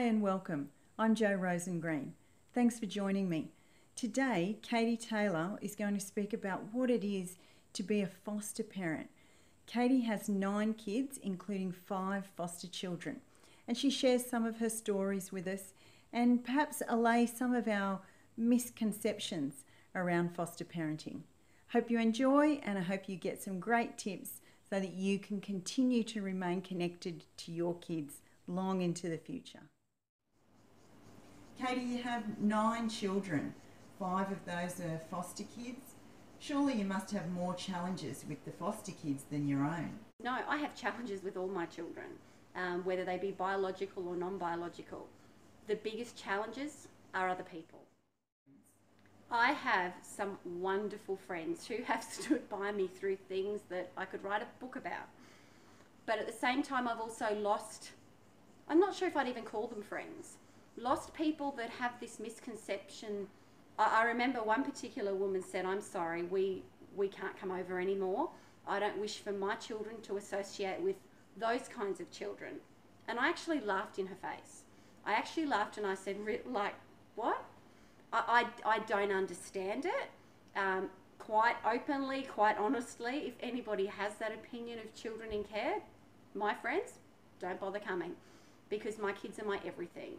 and welcome. I'm Jo Rosengreen. Thanks for joining me. Today, Katie Taylor is going to speak about what it is to be a foster parent. Katie has 9 kids, including 5 foster children, and she shares some of her stories with us and perhaps allay some of our misconceptions around foster parenting. Hope you enjoy, and I hope you get some great tips so that you can continue to remain connected to your kids long into the future. Katie, you have 9 children. 5 of those are foster kids. Surely you must have more challenges with the foster kids than your own. No, I have challenges with all my children, whether they be biological or non-biological. The biggest challenges are other people. I have some wonderful friends who have stood by me through things that I could write a book about. But at the same time, I've also lost, I'm not sure if I'd even call them friends, lost people that have this misconception. I remember one particular woman said, "I'm sorry, we can't come over anymore. I don't wish for my children to associate with those kinds of children." And I actually laughed in her face. I actually laughed and I said, like, what? I don't understand it. Quite openly, quite honestly, if anybody has that opinion of children in care, my friends, don't bother coming, because my kids are my everything.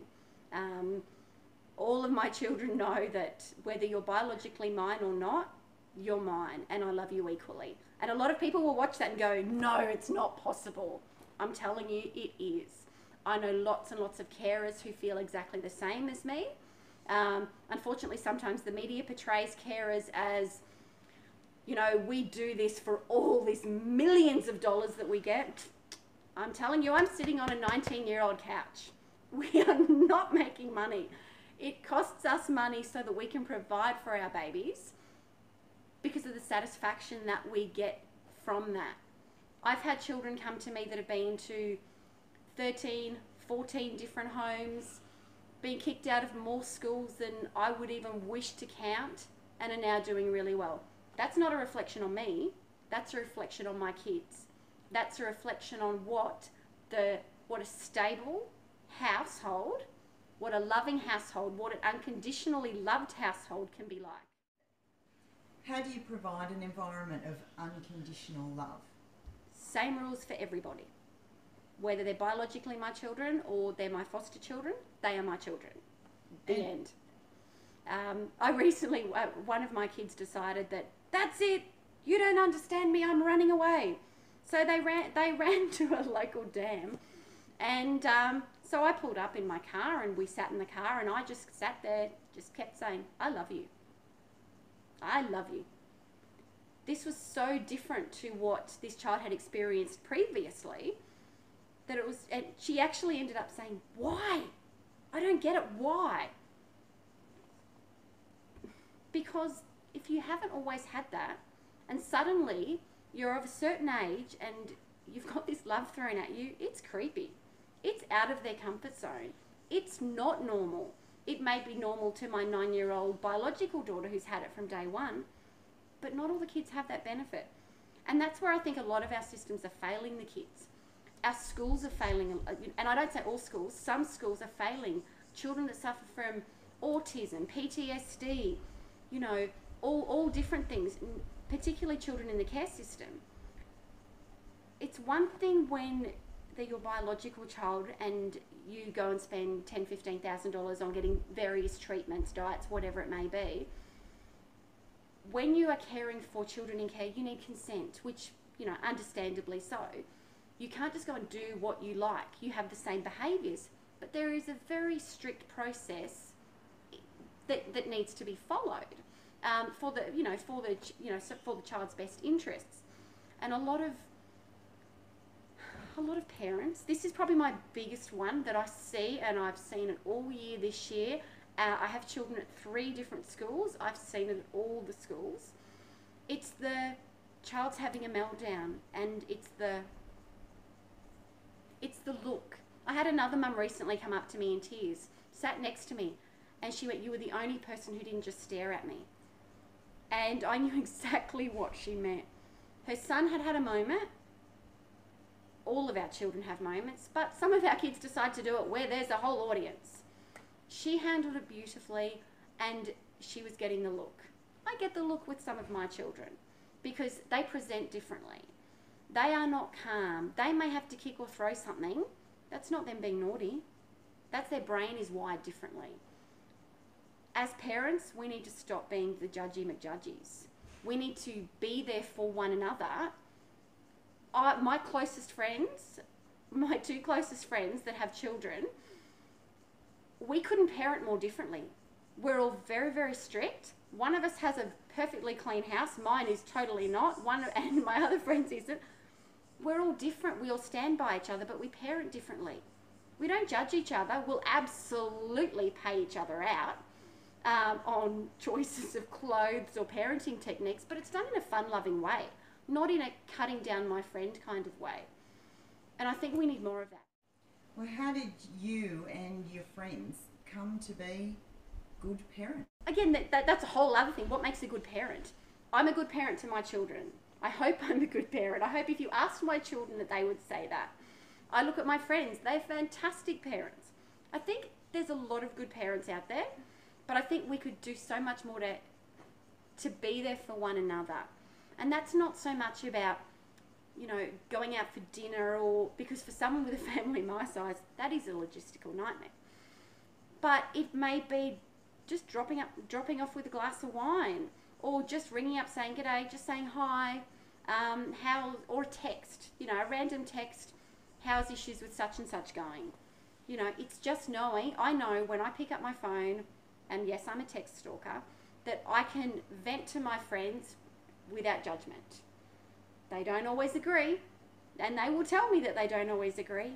All of my children know that whether you're biologically mine or not, you're mine, and I love you equally. And a lot of people will watch that and go, no, it's not possible. I'm telling you, it is. I know lots and lots of carers who feel exactly the same as me. Unfortunately, sometimes the media portrays carers as, you know, we do this for all these millions of dollars that we get. I'm telling you, I'm sitting on a 19-year-old couch. We are not making money. It costs us money so that we can provide for our babies because of the satisfaction that we get from that. I've had children come to me that have been to 13, 14 different homes, been kicked out of more schools than I would even wish to count, and are now doing really well. That's not a reflection on me. That's a reflection on my kids. That's a reflection on what a stable household, what a loving household, what an unconditionally loved household can be like. How do you provide an environment of unconditional love? Same rules for everybody. Whether they're biologically my children or they're my foster children, they are my children. The end. I recently, one of my kids decided that's it, you don't understand me, I'm running away. So they ran to a local dam, and so I pulled up in my car and we sat in the car, and I just sat there, just kept saying, I love you. I love you. This was so different to what this child had experienced previously, that it was, and she actually ended up saying, why? I don't get it, why? Because if you haven't always had that, and suddenly you're of a certain age and you've got this love thrown at you, it's creepy. It's out of their comfort zone. It's not normal. It may be normal to my 9-year-old biological daughter who's had it from day one, but not all the kids have that benefit. And that's where I think a lot of our systems are failing the kids. Our schools are failing, and I don't say all schools, some schools are failing children that suffer from autism, PTSD, you know, all different things, particularly children in the care system. It's one thing when they're your biological child and you go and spend $10,000, $15,000 on getting various treatments, diets, whatever it may be. When you are caring for children in care, you need consent, which, you know, understandably so. You can't just go and do what you like. You have the same behaviours, but there is a very strict process that needs to be followed for the child's best interests. And a lot of parents, this is probably my biggest one that I see, and I've seen it all year this year. I have children at 3 different schools. I've seen it at all the schools. It's the child's having a meltdown, and it's the look. I had another mum recently come up to me in tears, sat next to me, and she went, "You were the only person who didn't just stare at me." And I knew exactly what she meant. Her son had had a moment, all of our children have moments, but some of our kids decide to do it where there's a whole audience. She handled it beautifully, and she was getting the look. I get the look with some of my children because they present differently. They are not calm. They may have to kick or throw something. That's not them being naughty. That's their brain is wired differently. As parents, we need to stop being the judgy McJudgies. We need to be there for one another. My closest friends, my two closest friends that have children, we couldn't parent more differently. We're all very, very strict. One of us has a perfectly clean house. Mine is totally not. And my other friends isn't. We're all different. We all stand by each other, but we parent differently. We don't judge each other. We'll absolutely pay each other out on choices of clothes or parenting techniques, but it's done in a fun-loving way, not in a cutting down my friend kind of way. And I think we need more of that. Well, how did you and your friends come to be good parents? Again, that's a whole other thing. What makes a good parent? I'm a good parent to my children. I hope I'm a good parent. I hope if you asked my children that they would say that. I look at my friends. They're fantastic parents. I think there's a lot of good parents out there, but I think we could do so much more to be there for one another. And that's not so much about, going out for dinner, or because for someone with a family my size, that is a logistical nightmare. But it may be just dropping off with a glass of wine, or just ringing up saying g'day, just saying hi, or a text, a random text, how's issues with such and such going? It's just knowing, I know when I pick up my phone, and yes, I'm a text stalker, that I can vent to my friends without judgment. They don't always agree, and they will tell me that they don't always agree,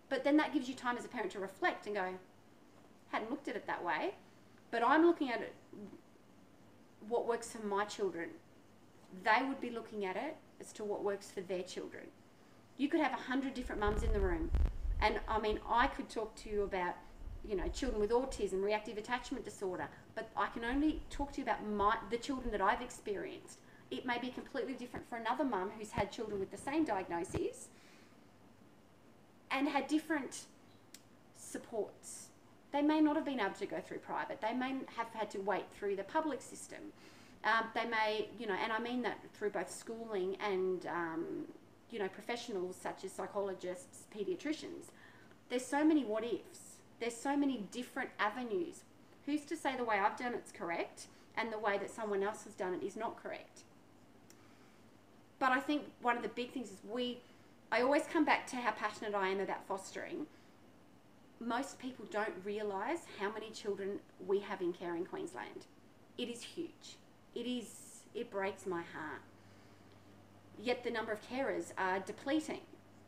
but then that gives you time as a parent to reflect and go, hadn't looked at it that way, but I'm looking at it, what works for my children. They would be looking at it as to what works for their children. You could have 100 different mums in the room, and I could talk to you about children with autism, reactive attachment disorder, but I can only talk to you about the children that I've experienced. It may be completely different for another mum who's had children with the same diagnoses and had different supports. They may not have been able to go through private. They may have had to wait through the public system. They may, and I mean that through both schooling and, professionals such as psychologists, paediatricians. There's so many what ifs. There's so many different avenues. Who's to say the way I've done it's correct and the way that someone else has done it is not correct? But I think one of the big things is I always come back to how passionate I am about fostering. Most people don't realise how many children we have in care in Queensland. It is huge. It breaks my heart. Yet the number of carers are depleting.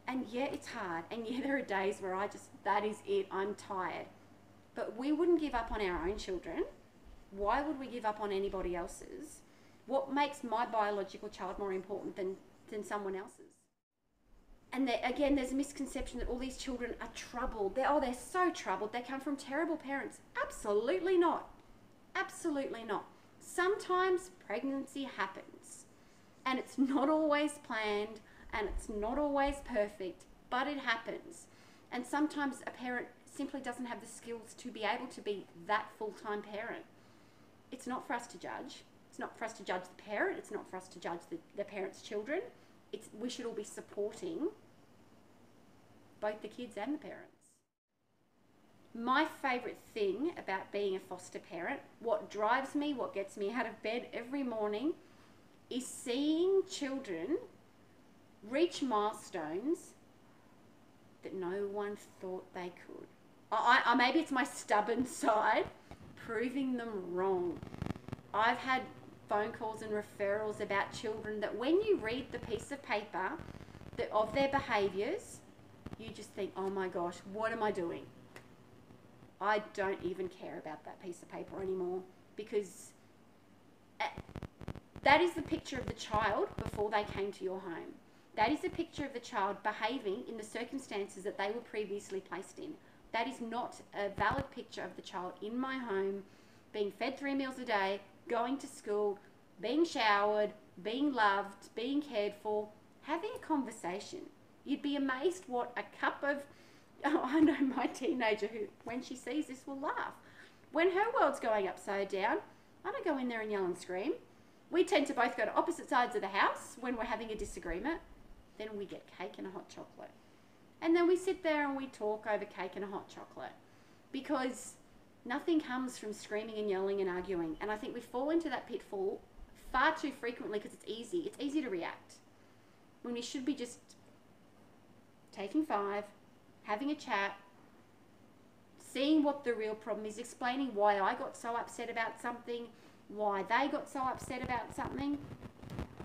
And yeah, it's hard. And yeah, there are days where that is it, I'm tired. But we wouldn't give up on our own children. Why would we give up on anybody else's? What makes my biological child more important than someone else's? And again, there's a misconception that all these children are troubled. They're so troubled. They come from terrible parents. Absolutely not. Absolutely not. Sometimes pregnancy happens, and it's not always planned, and it's not always perfect, but it happens. And sometimes a parent simply doesn't have the skills to be able to be that full-time parent. It's not for us to judge. It's not for us to judge the parent. It's not for us to judge the parent's children. We should all be supporting both the kids and the parents. My favourite thing about being a foster parent, what drives me, what gets me out of bed every morning, is seeing children reach milestones that no one thought they could. Maybe it's my stubborn side proving them wrong. I've had phone calls and referrals about children that when you read the piece of paper of their behaviours, you just think, oh my gosh, what am I doing? I don't even care about that piece of paper anymore, because that is the picture of the child before they came to your home. That is a picture of the child behaving in the circumstances that they were previously placed in. That is not a valid picture of the child in my home, being fed 3 meals a day, going to school, being showered, being loved, being cared for, having a conversation. You'd be amazed what a cup of, oh, I know my teenager who, when she sees this, will laugh. When her world's going upside down, I don't go in there and yell and scream. We tend to both go to opposite sides of the house when we're having a disagreement. Then we get cake and a hot chocolate. And then we sit there and we talk over cake and a hot chocolate. Because nothing comes from screaming and yelling and arguing. And I think we fall into that pitfall far too frequently because it's easy. It's easy to react. When we should be just taking 5, having a chat, seeing what the real problem is, explaining why I got so upset about something, why they got so upset about something.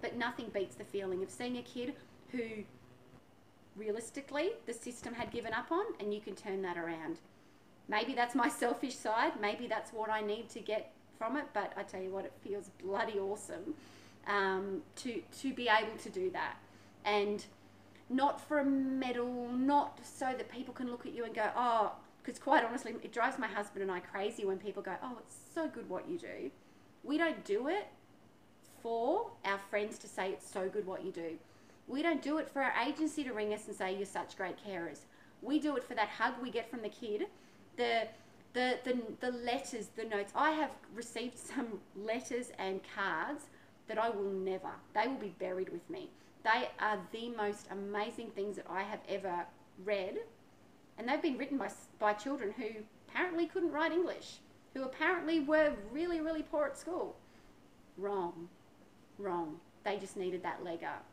But nothing beats the feeling of seeing a kid who realistically the system had given up on, and you can turn that around. Maybe that's my selfish side. Maybe that's what I need to get from it. But I tell you what, it feels bloody awesome to be able to do that. And not for a medal, not so that people can look at you and go, oh, because quite honestly, it drives my husband and I crazy when people go, oh, it's so good what you do. We don't do it for our friends to say it's so good what you do. We don't do it for our agency to ring us and say you're such great carers. We do it for that hug we get from the kid, the letters, the notes. I have received some letters and cards that I will never, they will be buried with me. They are the most amazing things that I have ever read. And they've been written by children who apparently couldn't write English, who apparently were really, really poor at school. Wrong. They just needed that leg up.